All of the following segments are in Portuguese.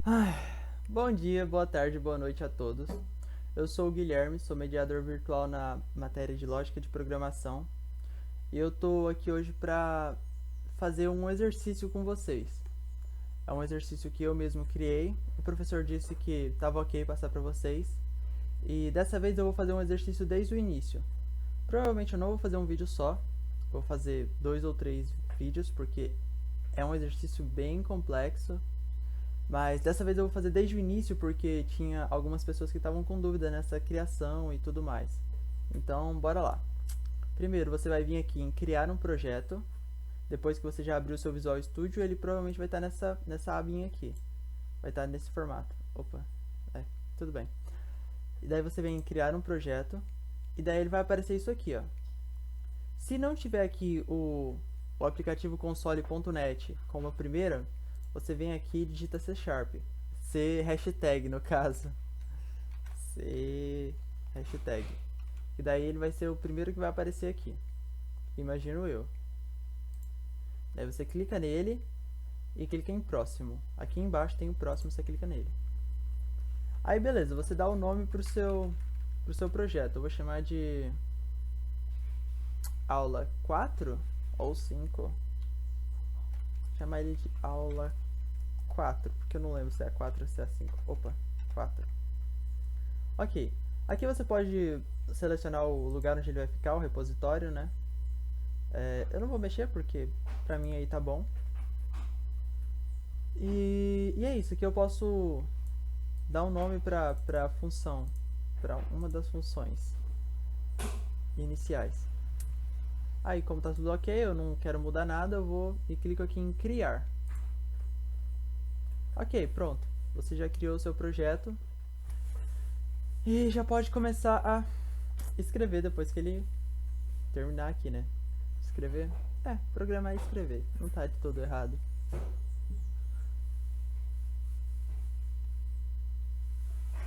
Ai, bom dia, boa tarde, boa noite a todos. Eu sou o Guilherme, sou mediador virtual na matéria de lógica de programação e eu tô aqui hoje para fazer um exercício com vocês. É um exercício que eu mesmo criei. O professor disse que estava ok passar para vocês e dessa vez eu vou fazer um exercício desde o início. Provavelmente eu não vou fazer um vídeo só, vou fazer 2 ou 3 vídeos porque é um exercício bem complexo. Mas dessa vez eu vou fazer desde o início porque tinha algumas pessoas que estavam com dúvida nessa criação e tudo mais. Então, bora lá. Primeiro, você vai vir aqui em criar um projeto. Depois que você já abriu o seu Visual Studio, ele provavelmente vai estar nessa abinha aqui. Vai estar nesse formato. Opa, tudo bem. E daí você vem em criar um projeto. E daí ele vai aparecer isso aqui, ó. Se não tiver aqui o aplicativo console.net como a primeira, você vem aqui e digita C Sharp. C hashtag no caso. C hashtag. E daí ele vai ser o primeiro que vai aparecer aqui. Imagino eu. Daí você clica nele e clica em próximo. Aqui embaixo tem o próximo, você clica nele. Aí beleza, você dá o nome pro seu projeto. Eu vou chamar de aula 4 ou 5. Vou chamar ele de aula 4, porque eu não lembro se é a 4 ou se é a 5. Opa, 4. Ok. Aqui você pode selecionar o lugar onde ele vai ficar, o repositório, né? Eu não vou mexer porque pra mim aí tá bom. E é isso, aqui eu posso dar um nome pra função, pra uma das funções iniciais. Aí, como tá tudo ok, eu não quero mudar nada, eu vou e clico aqui em criar. Ok, pronto. Você já criou o seu projeto e já pode começar a escrever depois que ele terminar aqui, né? Escrever? Programar e escrever. Não tá de todo errado.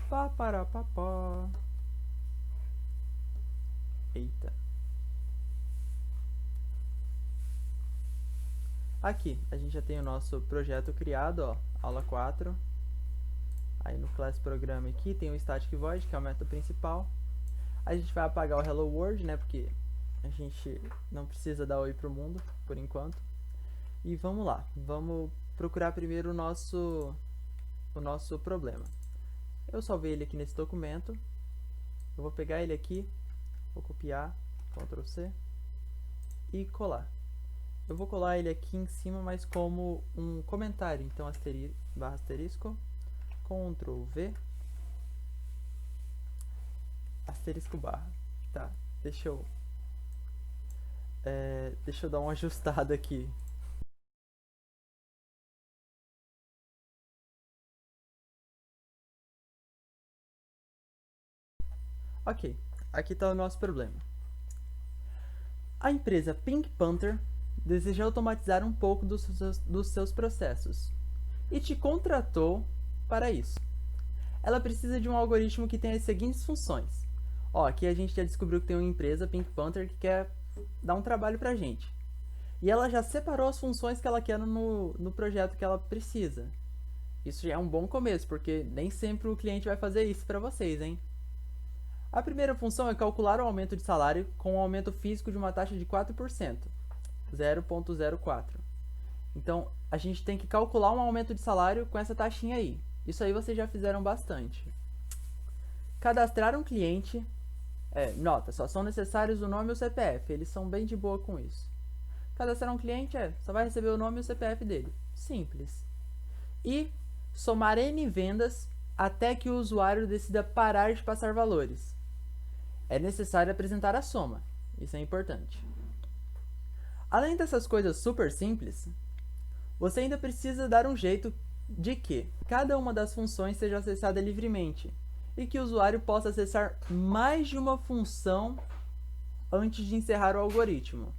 Pá, pará, pá, pá. Eita. Aqui, a gente já tem o nosso projeto criado, ó, aula 4. Aí no class program aqui tem o static void, que é o método principal. A gente vai apagar o hello world, né, porque a gente não precisa dar oi pro mundo, por enquanto. E vamos lá, vamos procurar primeiro o nosso problema. Eu salvei ele aqui nesse documento. Eu vou pegar ele aqui, vou copiar, Ctrl C, e colar. Eu vou colar ele aqui em cima, mas como um comentário. Então, barra asterisco, Ctrl V, asterisco barra. Tá, deixa eu dar uma ajustada aqui. Ok, aqui está o nosso problema. A empresa Pink Panther deseja automatizar um pouco dos seus processos e te contratou para isso. Ela precisa de um algoritmo que tenha as seguintes funções. Ó, aqui a gente já descobriu que tem uma empresa, Pink Panther, que quer dar um trabalho pra gente. E ela já separou as funções que ela quer no projeto que ela precisa. Isso já é um bom começo, porque nem sempre o cliente vai fazer isso para vocês, hein? A primeira função é calcular o aumento de salário com um aumento físico de uma taxa de 4%, 0,04. Então, a gente tem que calcular um aumento de salário com essa taxinha aí. Isso aí vocês já fizeram bastante. Cadastrar um cliente. Nota, só são necessários o nome e o CPF. Eles são bem de boa com isso. Cadastrar um cliente só vai receber o nome e o CPF dele. Simples. E somar N vendas até que o usuário decida parar de passar valores. É necessário apresentar a soma. Isso é importante. Além dessas coisas super simples, você ainda precisa dar um jeito de que cada uma das funções seja acessada livremente e que o usuário possa acessar mais de uma função antes de encerrar o algoritmo.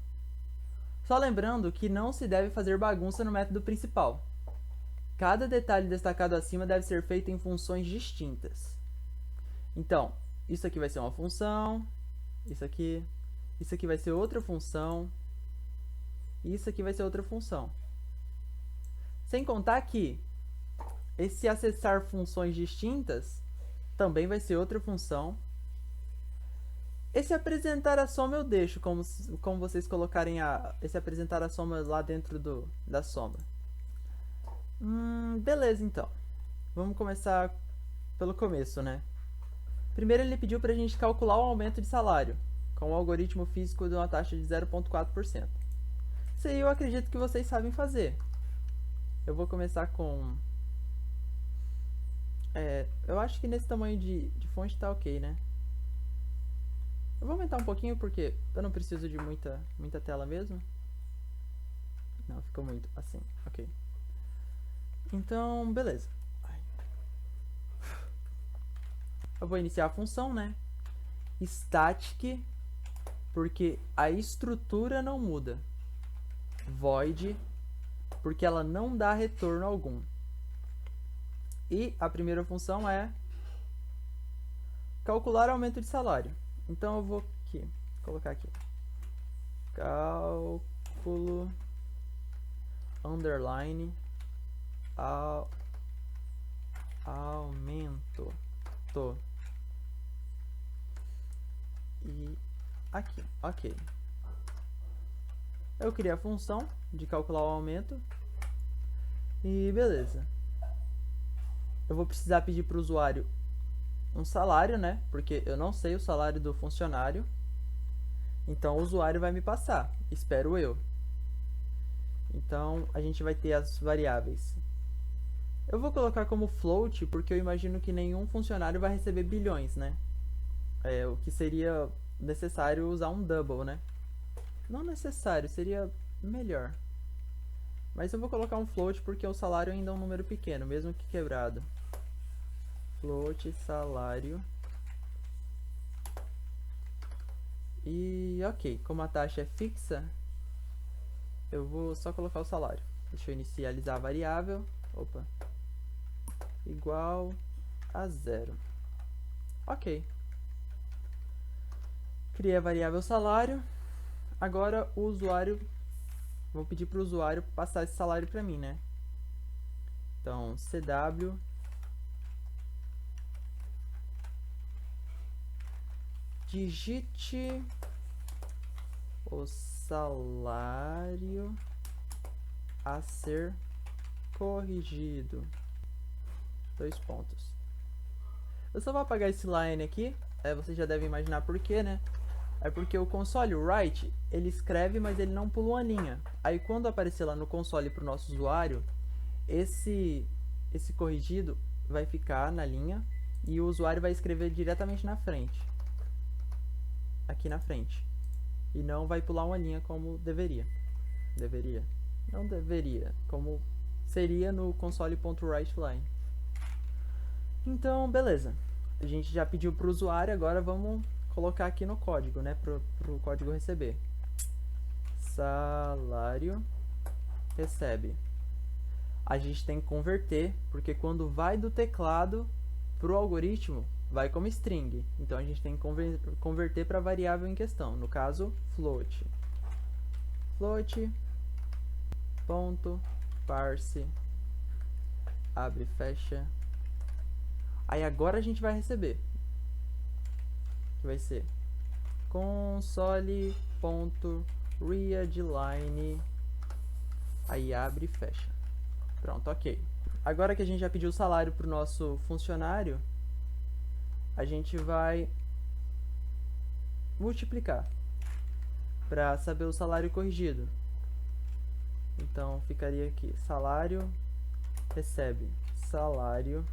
Só lembrando que não se deve fazer bagunça no método principal. Cada detalhe destacado acima deve ser feito em funções distintas. Então, isso aqui vai ser uma função, isso aqui vai ser outra função, e isso aqui vai ser outra função. Sem contar que Esse acessar funções distintas também vai ser outra função. Esse apresentar a soma eu deixo, como vocês colocarem esse apresentar a soma lá dentro da soma. Beleza, então. Vamos começar pelo começo, né? Primeiro ele pediu para a gente calcular o aumento de salário, com o algoritmo físico de uma taxa de 0,4%. Isso aí eu acredito que vocês sabem fazer. Eu vou começar com... eu acho que nesse tamanho de fonte tá ok, né? Eu vou aumentar um pouquinho porque eu não preciso de muita tela mesmo. Não, ficou muito assim, ok. Então, beleza. Eu vou iniciar a função, né? Static, porque a estrutura não muda. Void, porque ela não dá retorno algum. E a primeira função é calcular aumento de salário. Então eu vou colocar aqui. Cálculo underline aumento. E aqui, ok. Eu criei a função de calcular o aumento. E beleza. Eu vou precisar pedir para o usuário um salário, né? Porque eu não sei o salário do funcionário. Então o usuário vai me passar, espero eu. Então a gente vai ter as variáveis. Eu vou colocar como float porque eu imagino que nenhum funcionário vai receber bilhões, né? O que seria necessário usar um double, né? Não necessário, seria melhor. Mas eu vou colocar um float porque o salário ainda é um número pequeno, mesmo que quebrado. Float salário. E ok, como a taxa é fixa, eu vou só colocar o salário. Deixa eu inicializar a variável. Opa. Igual a 0. Ok. Criei a variável salário. Agora o usuário... Vou pedir para o usuário passar esse salário para mim, né? Então, CW... Digite o salário a ser corrigido. 2 pontos. Eu só vou apagar esse line aqui. Vocês já devem imaginar por quê, né? É porque o console write, ele escreve, mas ele não pula uma linha. Aí quando aparecer lá no console para o nosso usuário, esse corrigido vai ficar na linha e o usuário vai escrever diretamente na frente. Aqui na frente. E não vai pular uma linha como deveria. Não deveria. Como seria no console.writeLine. Então, beleza. A gente já pediu para o usuário, agora vamos colocar aqui no código, né? Para o código receber. Salário recebe. A gente tem que converter, porque quando vai do teclado para o algoritmo, vai como string. Então a gente tem que converter para a variável em questão. No caso, float. Float ponto parse abre fecha. Aí agora a gente vai receber. Que vai ser console.readline. Aí abre e fecha. Pronto, ok. Agora que a gente já pediu o salário para o nosso funcionário, a gente vai multiplicar para saber o salário corrigido. Então ficaria aqui, salário recebe salário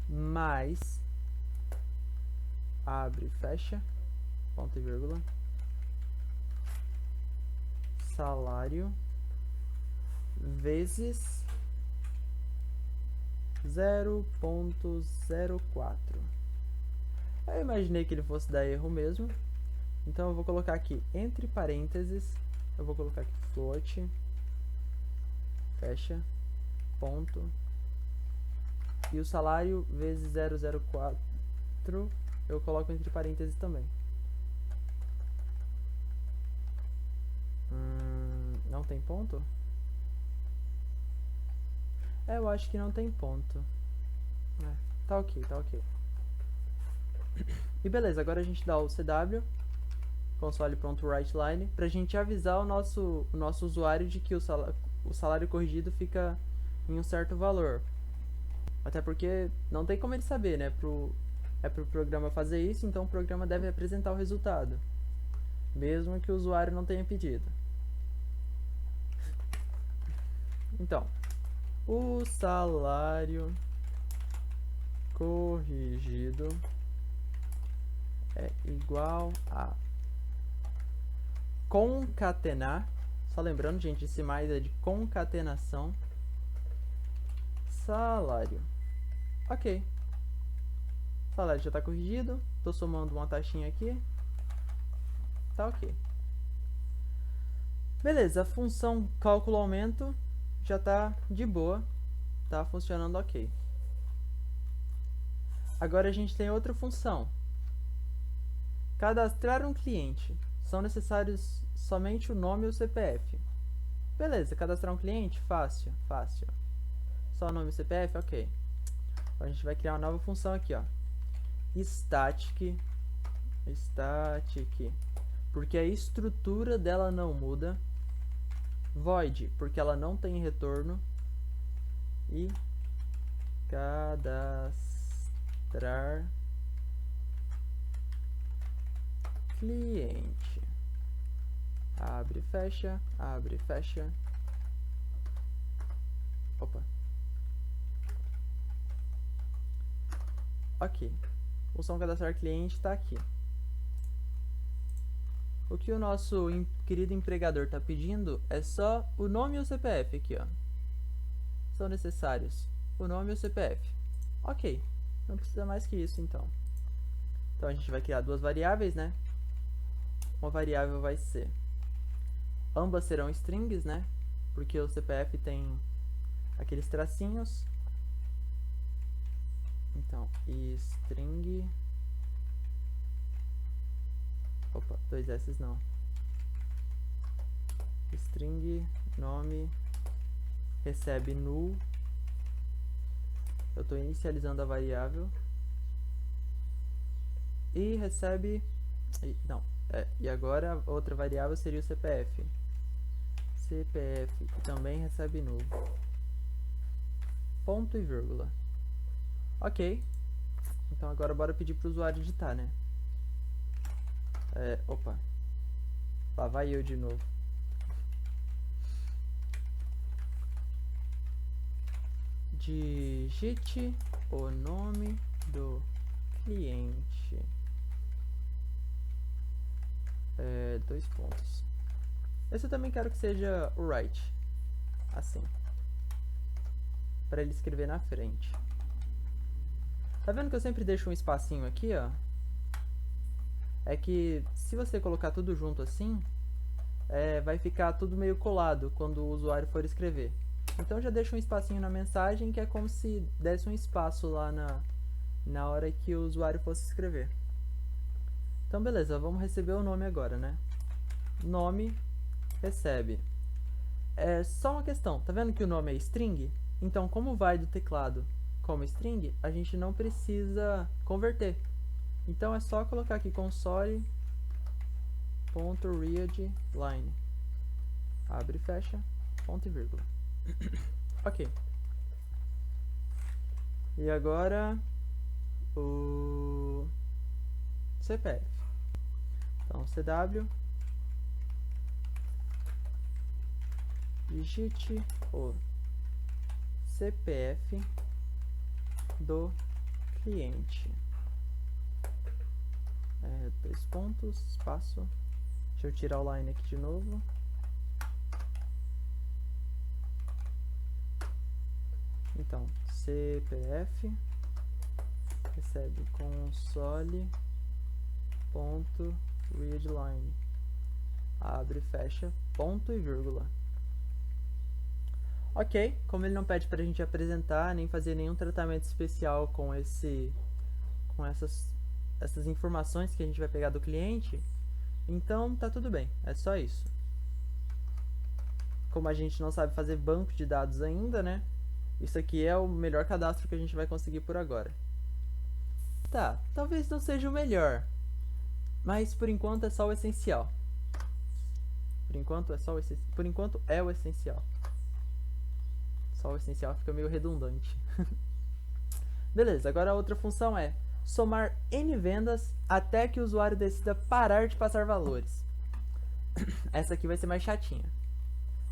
mais abre, fecha, ponto e vírgula, salário vezes 0,04. Eu imaginei que ele fosse dar erro mesmo, então eu vou colocar aqui entre parênteses, eu vou colocar aqui float, fecha, ponto, e o salário vezes 0,04 eu coloco entre parênteses também. Não tem ponto? Eu acho que não tem ponto. Tá ok, tá ok. E beleza, agora a gente dá o CW, console.writeLine, pra gente avisar o nosso usuário de que o salário corrigido fica em um certo valor. Até porque não tem como ele saber, né? É pro programa fazer isso, então o programa deve apresentar o resultado, mesmo que o usuário não tenha pedido. Então, o salário corrigido é igual a concatenar, só lembrando, gente, esse mais é de concatenação, salário. Ok, salário já está corrigido, estou somando uma taxinha aqui, tá ok. Beleza, a função cálculo aumento já está de boa, tá funcionando ok. Agora a gente tem outra função. Cadastrar um cliente. São necessários somente o nome e o CPF. Beleza, cadastrar um cliente? Fácil, fácil. Só o nome e o CPF? Ok. Então a gente vai criar uma nova função aqui, ó. Static, porque a estrutura dela não muda. Void, porque ela não tem retorno. E cadastrar cliente. Abre, fecha, abre, fecha. Opa. Ok. Função cadastrar cliente está aqui. O que o nosso querido empregador está pedindo é só o nome e o CPF aqui, ó. São necessários o nome e o CPF. Ok. Não precisa mais que isso, então. Então a gente vai criar duas variáveis, né? Uma variável vai ser... Ambas serão strings, né? Porque o CPF tem aqueles tracinhos. Então, string... Opa, dois S não. String, nome, recebe null. Eu estou inicializando a variável. E recebe... Não, e agora a outra variável seria o CPF. CPF, que também recebe null. Ponto e vírgula. Ok. Então agora bora pedir para o usuário digitar, né? Opa. Lá vai eu de novo. Digite o nome do cliente. Dois pontos. Esse eu também quero que seja o write. Assim. Para ele escrever na frente. Tá vendo que eu sempre deixo um espacinho aqui, ó? É que se você colocar tudo junto assim, vai ficar tudo meio colado quando o usuário for escrever. Então já deixa um espacinho na mensagem, que é como se desse um espaço lá na hora que o usuário fosse escrever. Então beleza, vamos receber o nome agora, né? Nome, recebe. Só uma questão, tá vendo que o nome é string? Então como vai do teclado como string, a gente não precisa converter. Então é só colocar aqui console.readline. Abre e fecha, ponto e vírgula. Ok. E agora o CPF. Então CW, digite o CPF do cliente. Dois pontos, espaço. Deixa eu tirar o line aqui de novo. Então, CPF recebe console.readline. Abre e fecha, ponto e vírgula. Ok, como ele não pede pra gente apresentar, nem fazer nenhum tratamento especial com essas informações que a gente vai pegar do cliente, então tá tudo bem, é só isso. Como a gente não sabe fazer banco de dados ainda, né? Isso aqui é o melhor cadastro que a gente vai conseguir por agora. Tá, talvez não seja o melhor, mas por enquanto é só o essencial. Por enquanto é o essencial. Só o essencial fica meio redundante. Beleza, agora a outra função é somar N vendas até que o usuário decida parar de passar valores. Essa aqui vai ser mais chatinha.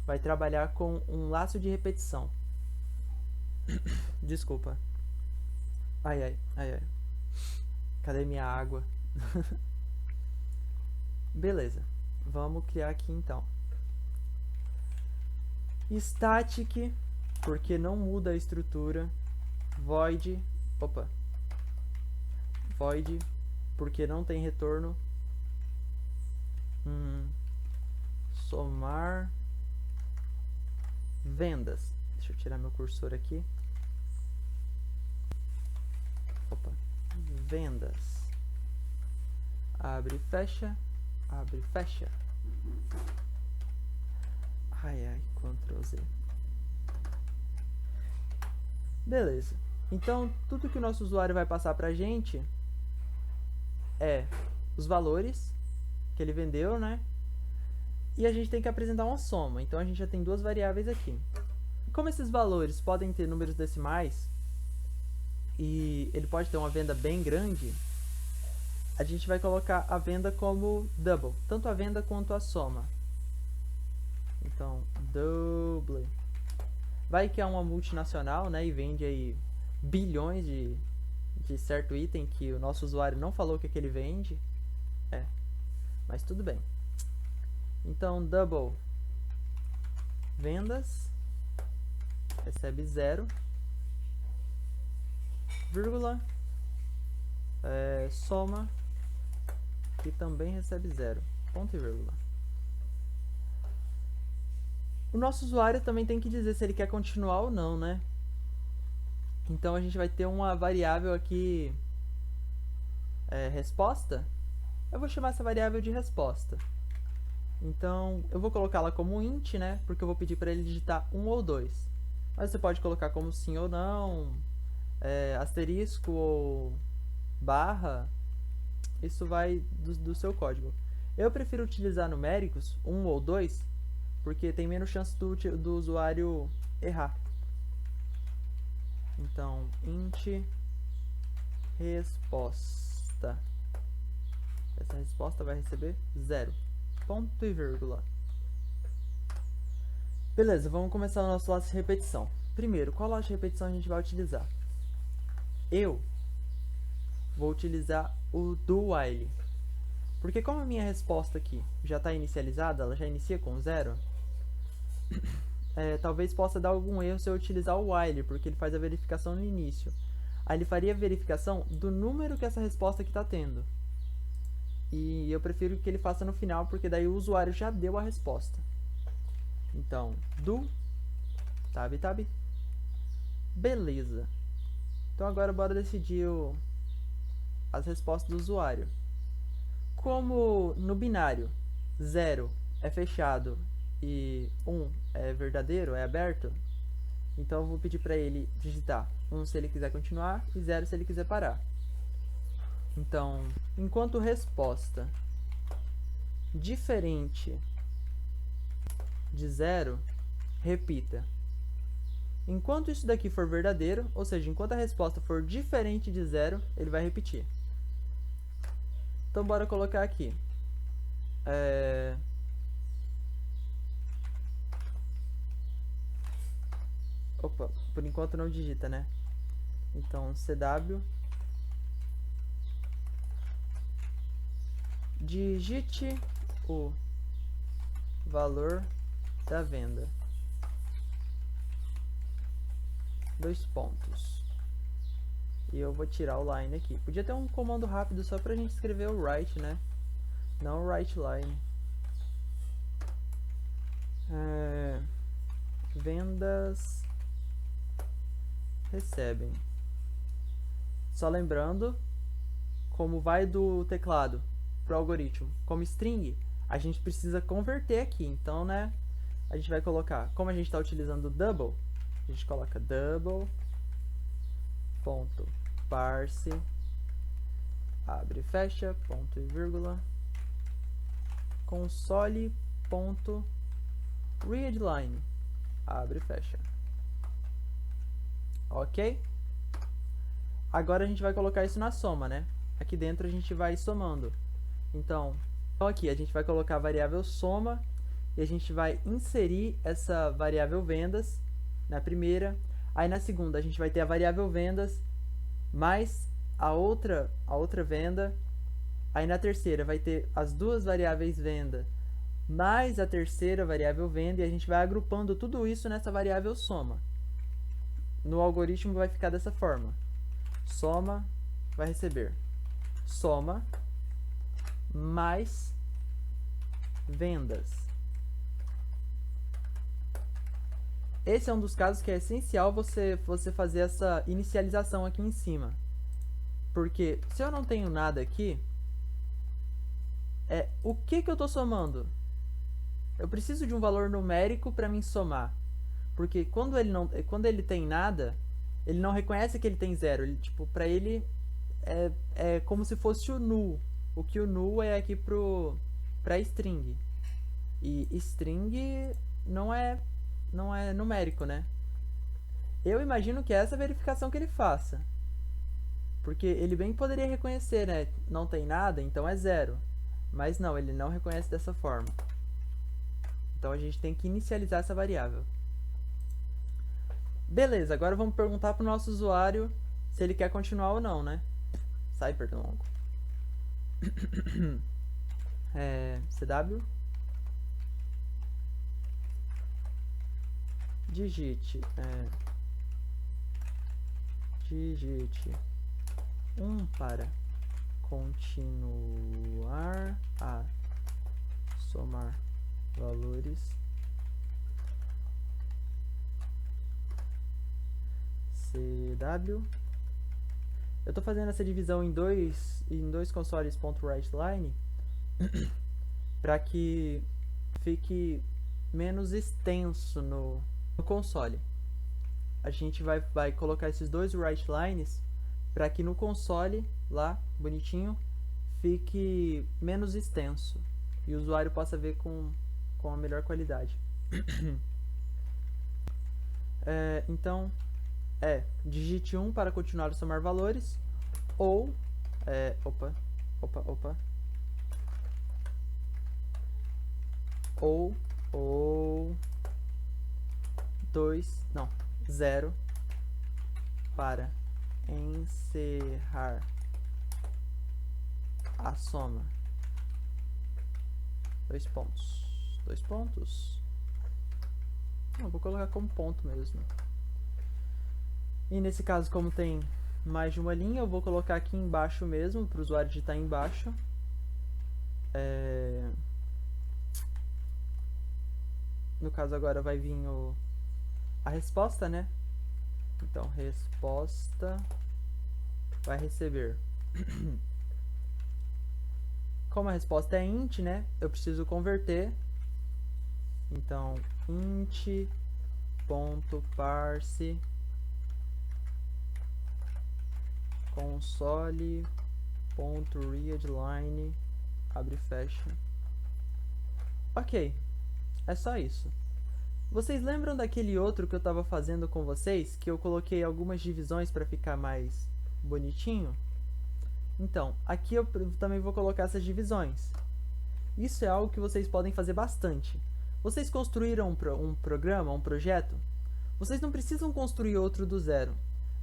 Vai trabalhar com um laço de repetição. Desculpa. Ai, ai, ai, ai. Cadê minha água? Beleza. Vamos criar aqui então. Static, porque não muda a estrutura. Void. Opa. Void, porque não tem retorno. Somar vendas. Deixa eu tirar meu cursor aqui. Opa. Vendas. Abre e fecha. Abre e fecha. Ai, ai, Ctrl Z. Beleza. Então, tudo que o nosso usuário vai passar pra gente é os valores que ele vendeu, né? E a gente tem que apresentar uma soma. Então, a gente já tem duas variáveis aqui. Como esses valores podem ter números decimais e ele pode ter uma venda bem grande, a gente vai colocar a venda como double, tanto a venda quanto a soma. Então, double. Vai que é uma multinacional, né, e vende aí bilhões de certo item que o nosso usuário não falou que ele vende. Mas tudo bem. Então, double vendas recebe 0, vírgula, soma, que também recebe 0, ponto e vírgula. O nosso usuário também tem que dizer se ele quer continuar ou não, né? Então a gente vai ter uma variável aqui, resposta. Eu vou chamar essa variável de resposta. Então eu vou colocá-la como int, né? Porque eu vou pedir para ele digitar 1 ou 2. Mas você pode colocar como sim ou não, asterisco ou barra. Isso vai do seu código. Eu prefiro utilizar numéricos, 1 ou 2, porque tem menos chance do usuário errar. Então, int resposta. Essa resposta vai receber 0. Ponto e vírgula. Beleza, vamos começar o nosso laço de repetição. Primeiro, qual laço de repetição a gente vai utilizar? Eu vou utilizar o do while. Porque como a minha resposta aqui já está inicializada, ela já inicia com 0, talvez possa dar algum erro se eu utilizar o while, porque ele faz a verificação no início. Aí ele faria a verificação do número que essa resposta aqui está tendo. E eu prefiro que ele faça no final, porque daí o usuário já deu a resposta. Então, do tab. Beleza. Então agora bora decidir as respostas do usuário. Como no binário 0 é fechado e 1 é verdadeiro, é aberto, então eu vou pedir para ele digitar 1 se ele quiser continuar e 0 se ele quiser parar. Então, enquanto resposta diferente de 0, repita. Enquanto isso daqui for verdadeiro, ou seja, enquanto a resposta for diferente de 0, ele vai repetir. Então, bora colocar aqui. Opa, por enquanto não digita, né? Então, CW. Digite o valor da venda. 2 pontos. E eu vou tirar o line aqui. Podia ter um comando rápido só pra gente escrever o write, né? Não o write line. Vendas recebem. Só lembrando, como vai do teclado pro algoritmo como string, a gente precisa converter aqui. Então, né, a gente vai colocar, como a gente está utilizando o double, a gente coloca double ponto parse, abre e fecha, ponto e vírgula, console ponto readline, abre e fecha. Ok? Agora a gente vai colocar isso na soma, né? Aqui dentro a gente vai somando. Então aqui a gente vai colocar a variável soma e a gente vai inserir essa variável vendas na primeira. Aí na segunda a gente vai ter a variável vendas mais a outra venda. Aí na terceira vai ter as duas variáveis venda mais a terceira variável venda e a gente vai agrupando tudo isso nessa variável soma. No algoritmo vai ficar dessa forma. Soma vai receber soma mais vendas. Esse é um dos casos que é essencial você fazer essa inicialização aqui em cima. Porque se eu não tenho nada aqui, o que eu estou somando? Eu preciso de um valor numérico para mim somar. Porque quando ele tem nada, ele não reconhece que ele tem zero. Ele, tipo, para ele é como se fosse o null. O que o null é aqui para string. E string não é numérico, né? Eu imagino que é essa a verificação que ele faça. Porque ele bem poderia reconhecer, né? Não tem nada, então é zero. Mas não, ele não reconhece dessa forma. Então a gente tem que inicializar essa variável. Beleza, agora vamos perguntar para o nosso usuário se ele quer continuar ou não, né? Sai, perdão. CW. Digite 1 para continuar a somar valores. CW. Eu estou fazendo essa divisão em dois consoles.writeLine para que fique menos extenso no console. A gente vai colocar esses dois writelines para que no console, lá, bonitinho, fique menos extenso e o usuário possa ver com a melhor qualidade. Então, digite 1 para continuar a somar valores, ou, ou 0 para encerrar a soma. 2 pontos. Não, vou colocar como ponto mesmo. E nesse caso, como tem mais de uma linha, eu vou colocar aqui embaixo mesmo, para o usuário digitar embaixo. No caso agora vai vir a resposta, né? Então, resposta vai receber. Como a resposta é int, né? Eu preciso converter. Então, int.parse console.readline abre e fecha. Ok, é só isso. Vocês lembram daquele outro que eu estava fazendo com vocês, que eu coloquei algumas divisões para ficar mais bonitinho? Então, aqui eu também vou colocar essas divisões. Isso é algo que vocês podem fazer bastante. Vocês construíram um programa, um projeto? Vocês não precisam construir outro do zero.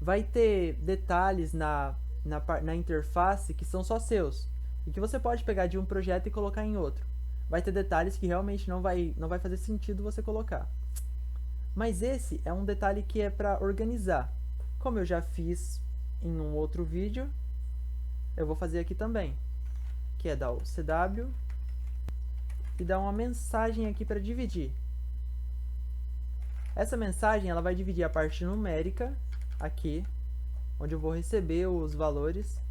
Vai ter detalhes na interface que são só seus, e que você pode pegar de um projeto e colocar em outro. Vai ter detalhes que realmente não vai fazer sentido você colocar. Mas esse é um detalhe que é para organizar. Como eu já fiz em um outro vídeo, eu vou fazer aqui também, que é dar o CW e dar uma mensagem aqui para dividir. Essa mensagem ela vai dividir a parte numérica aqui, onde eu vou receber os valores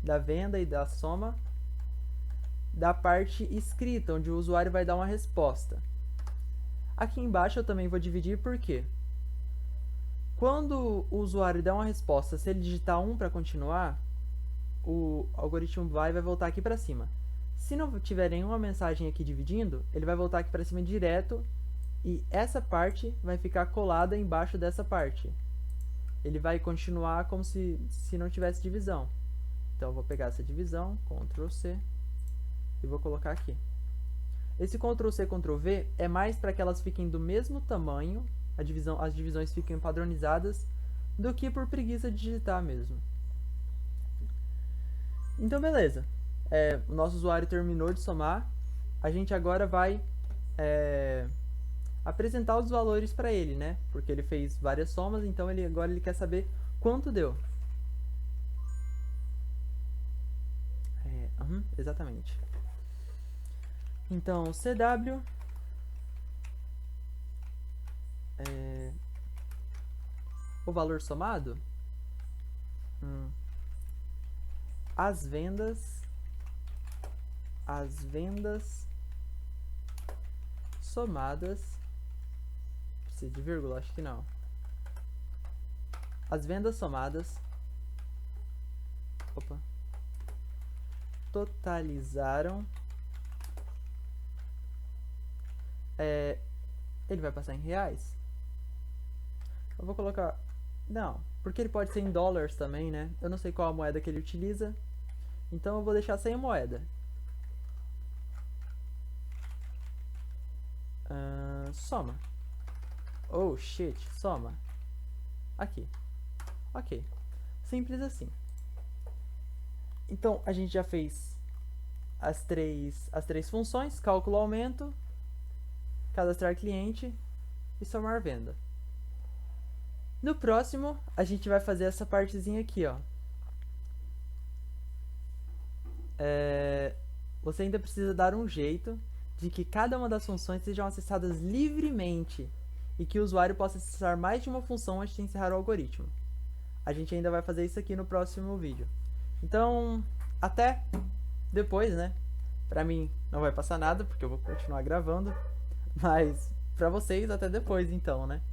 da venda e da soma, da parte escrita, onde o usuário vai dar uma resposta. Aqui embaixo eu também vou dividir, por quê? Quando o usuário der uma resposta, se ele digitar 1 para continuar, o algoritmo vai voltar aqui para cima. Se não tiver nenhuma mensagem aqui dividindo, ele vai voltar aqui para cima direto e essa parte vai ficar colada embaixo dessa parte. Ele vai continuar como se não tivesse divisão. Então eu vou pegar essa divisão, Ctrl C, e vou colocar aqui. Esse Ctrl C, Ctrl V é mais para que elas fiquem do mesmo tamanho, as divisões fiquem padronizadas, do que por preguiça de digitar mesmo. Então beleza, o nosso usuário terminou de somar, a gente agora vai apresentar os valores para ele, né? Porque ele fez várias somas, então agora ele quer saber quanto deu. Exatamente. Então, CW o valor somado, as vendas somadas, precisa de vírgula? Acho que não. As vendas somadas, totalizaram, ele vai passar em reais? Eu vou colocar, não, porque ele pode ser em dólares também, né? Eu não sei qual a moeda que ele utiliza, então eu vou deixar sem moeda. Soma. Oh shit, soma. Aqui. Ok. Simples assim. Então a gente já fez as três funções: cálculo aumento, cadastrar cliente e somar venda. No próximo a gente vai fazer essa partezinha aqui, ó. Você ainda precisa dar um jeito de que cada uma das funções sejam acessadas livremente e que o usuário possa acessar mais de uma função antes de encerrar o algoritmo. A gente ainda vai fazer isso aqui no próximo vídeo. Então, até depois, né? Pra mim não vai passar nada, porque eu vou continuar gravando. Mas pra vocês, até depois então, né?